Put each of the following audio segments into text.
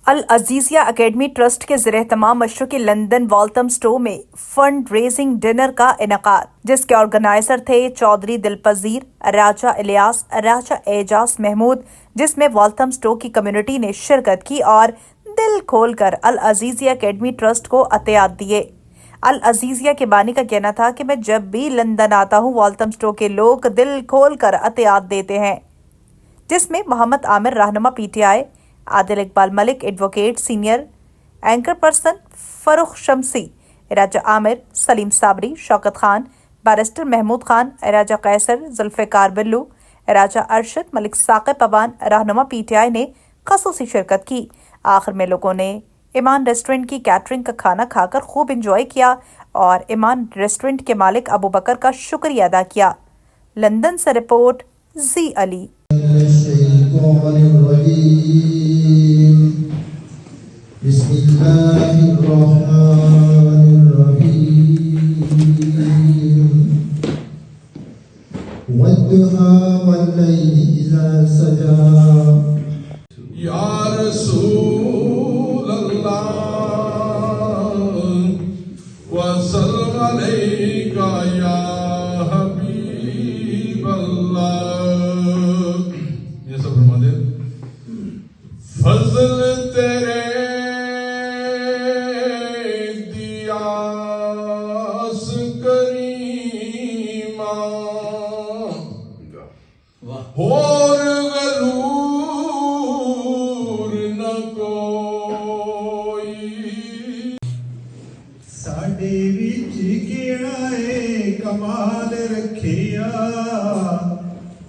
अल Azizia academy trust के ज़ेर-ए-एहतमाम मशरक़ी London Waltham store में fund raising dinner का इनेकाद, जिसके ऑर्गेनाइजर थे चौधरी दिलपजीर, राजा इलियास, राजा एजाज महमूद, जिसमें वाल्थम स्टोर की कम्युनिटी ने शिरकत की और दिल खोल कर अल अजीजिया अकेडमी ट्रस्ट को अतियात दिए। अल अजीजिया के बानी का कहना था कि मैं जब भी लंदन आता हूँ वाल्थम स्टोर के लोग दिल खोल कर अतियात देते हैं, जिसमें मोहम्मद आमिर रहनुमा PTI, Adil Iqbal Malik advocate senior, anchor person Farrukh Shamsi, Raja Amir, Saleem Sabri, Shaukat Khan, barrister Mahmood Khan, Raja Qaiser, Zulfiqar Billu, Raja Arshad, Malik Saqib Pawan, रहनुमा PTI ने ख़ुसूसी शिरकत की। आखिर में लोगों ने ईमान रेस्टोरेंट की कैटरिंग का खाना खाकर खूब इंजॉय किया और ईमान रेस्टोरेंट के मालिक अबू बकर का शुक्रिया अदा किया। लंदन से रिपोर्ट जी अली। या रसूल अल्लाह वसल्लम अलैका या हबीब अल्लाह। ये सब फरमा दे। फजल तेरे दियास करीमा और गरूर न कोई साडे विच किहड़ा कमाल रखिया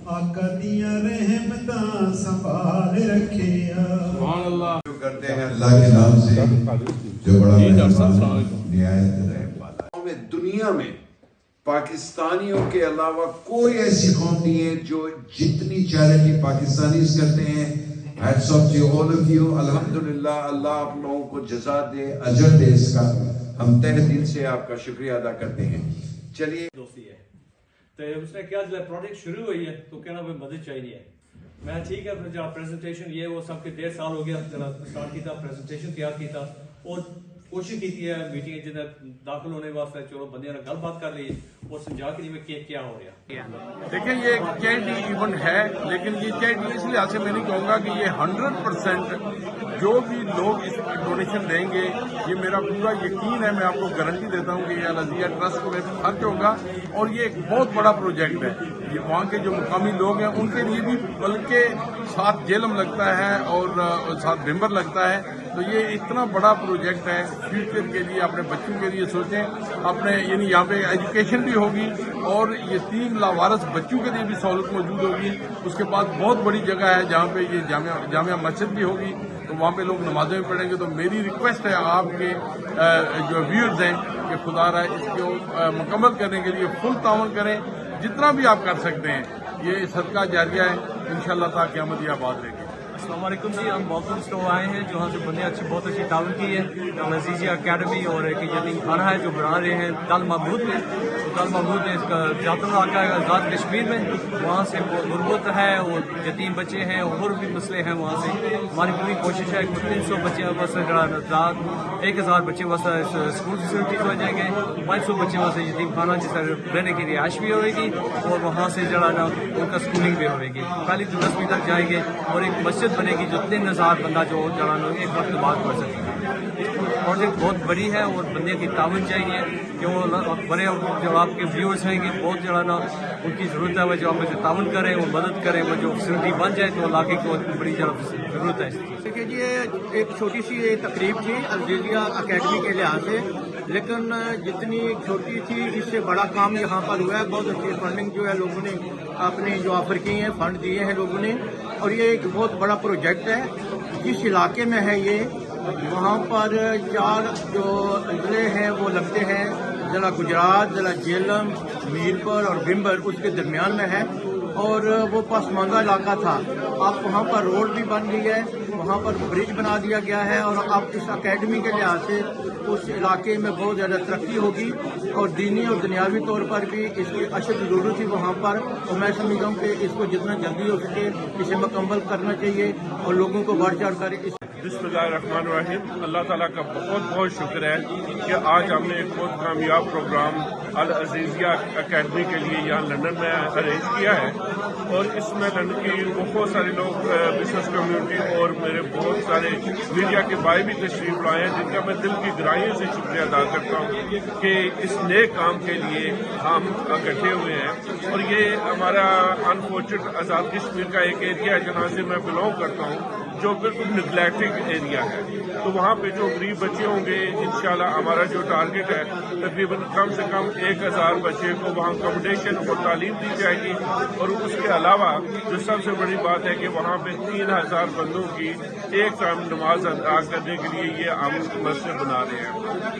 आका दियां रहमतां संभाल रखिया। सुभान अल्लाह। करते हैं अल्लाह के नाम से जो बड़ा नियायत रहम वाला है। दुनिया में पाकिस्तानियों के अलावा कोई ऐसी कौम नहीं है जो जितनी चैरिटी पाकिस्तानीज करते हैं। Hats off to all of you. अल्हम्दुलिल्लाह, अल्लाह आप लोगों को जज़ा दे, अजर दे इसका। हम तहे दिल से आपका शुक्रिया अदा करते हैं। चलिए दोस्ती है तो उसने क्या जो प्रोजेक्ट शुरू हुई है तो कहना भाई मदद चाहिए है। मैं ठीक है फिर जहाँ प्रेजेंटेशन ये वो सब के 1.5 साल हो गया जरा स्टार्ट किया प्रेजेंटेशन तैयार किया और कोशिश की है मीटिंग जिन्हें दाखिल होने वास्ते चलो बंदे ने गलबात कर ली और समझा के में क्या हो रहा। देखिए ये चैरिटी इवेंट है, लेकिन ये चैरिटी इस लिहाज से मैं नहीं कहूँगा कि ये 100% जो भी लोग इस डोनेशन देंगे, ये मेरा पूरा यकीन है, मैं आपको गारंटी देता हूँ कि ये अल अजीजिया ट्रस्ट में खर्च होगा और ये एक बहुत बड़ा प्रोजेक्ट है। ये वहाँ के जो मुकामी लोग हैं उनके लिए भी, बल्कि साथ जेलम लगता है और साथ बिम्बर लगता है, तो ये इतना बड़ा प्रोजेक्ट है। फ्यूचर के लिए अपने बच्चों के लिए सोचें, अपने यानी यहाँ पे एजुकेशन भी होगी और यतीम लावारिस बच्चों के लिए भी सहूलत मौजूद होगी। उसके बाद बहुत बड़ी जगह है जहाँ पे ये जामिया मस्जिद भी होगी, तो वहाँ पे लोग नमाजें भी पढ़ेंगे। तो मेरी रिक्वेस्ट है आपके जो व्यूअर्स हैं कि खुदा रहा इसको मुकम्मल करने के लिए फुल ताउन करें, जितना भी आप कर सकते हैं। ये सदका जारिया है, इंशाअल्लाह ताला क़यामत ये आबाद रहेगी। अस्सलाम वालेकुम जी, हम वाल्थम स्टोर आए हैं जहाँ से बंदे बहुत अच्छी ताउन की है। अल अजीजिया अकेडमी और एक यतीम खाना है जो बना रहे हैं दल महमूद में। दल महमूद में इसका जातुल इलाका है आज़ाद कश्मीर में, वहाँ से गुरबत है और यतीम बच्चे हैं और भी मसले हैं। वहाँ से हमारी पूरी कोशिश है कि 300 बच्चे बस 1000 बच्चे बस स्कूल फैसिलिटीज हो जाएंगे, 500 बच्चे बस यतीम खाना जिससे रहने की रिहाइश भी होगी और वहाँ से जरा ना उनका स्कूलिंग भी होगी। पहली तो 10वीं तक जाएंगे और एक मस्जिद बनेगी जो 3000 बंदा जो जवान एक वक्त बाद पढ़ सकेगा। प्रोजेक्ट बहुत बड़ी है और बंदे की ताउन चाहिए कि वो बड़े जो आपके व्यूअर्स हैं कि बहुत जो है ना उनकी ज़रूरत है वो जो हमें ताउन करें, वो मदद करें, वो जो फैसिलिटी बन जाए तो इलाके को बड़ी ज़रूरत है। देखिए ये एक छोटी सी तकरीब थी अल अजीजिया अकेडमी के लिहाज से, लेकिन जितनी छोटी थी इससे बड़ा काम यहाँ पर हुआ है। बहुत अच्छी फंडिंग जो है लोगों ने अपने जो ऑफर किए हैं, फंड दिए हैं लोगों ने, और ये एक बहुत बड़ा प्रोजेक्ट है। जिस इलाके में है ये, वहाँ पर 4 जो ज़िले हैं वो लगते हैं, ज़िला गुजरात, ज़िला झेलम, मीरपुर और बिम्बर उसके दरमियान में है और वो पसमानदा इलाका था। अब वहाँ पर रोड भी बन गई है, वहाँ पर ब्रिज बना दिया गया है और अब इस अकेडमी के लिहाज से उस इलाके में बहुत ज़्यादा तरक्की होगी और दीनी और दुनियावी तौर पर भी इसकी अशद ज़रूरत थी वहाँ पर। और मैं समझता हूँ कि इसको जितना जल्दी हो सके इसे मुकम्मल करना चाहिए और लोगों को बढ़ चढ़ कर इस بسم اللہ الرحمن الرحیم. اللہ تعالیٰ کا بہت بہت شکر ہے کہ آج ہم نے ایک بہت کامیاب پروگرام العزیزیہ اکیڈمی کے لیے یہاں لندن میں ارینج کیا ہے, اور اس میں لندن کی بہت سارے لوگ بزنس کمیونٹی اور میرے بہت سارے میڈیا کے بھائی بھی تشریف لائے ہیں, جن کا میں دل کی گہرائیوں سے شکریہ ادا کرتا ہوں کہ اس نیک کام کے لیے ہم اکٹھے ہوئے ہیں. اور یہ ہمارا انفارچونیٹ آزاد کشمیر کا ایک ایریا ہے جہاں سے میں بلانگ کرتا ہوں, جو بالکل نیگلیکٹڈ ایریا ہے. تو وہاں پہ جو غریب بچے ہوں گے, انشاءاللہ ہمارا جو ٹارگٹ ہے تقریباً کم سے کم 1000 بچے کو وہاں اکوموڈیشن اور تعلیم دی جائے گی. اور اس کے علاوہ جو سب سے بڑی بات ہے کہ وہاں پہ 3000 بندوں کی ایک ٹائم نماز ادا کرنے کے لیے یہ ہم مسجد بنا رہے ہیں.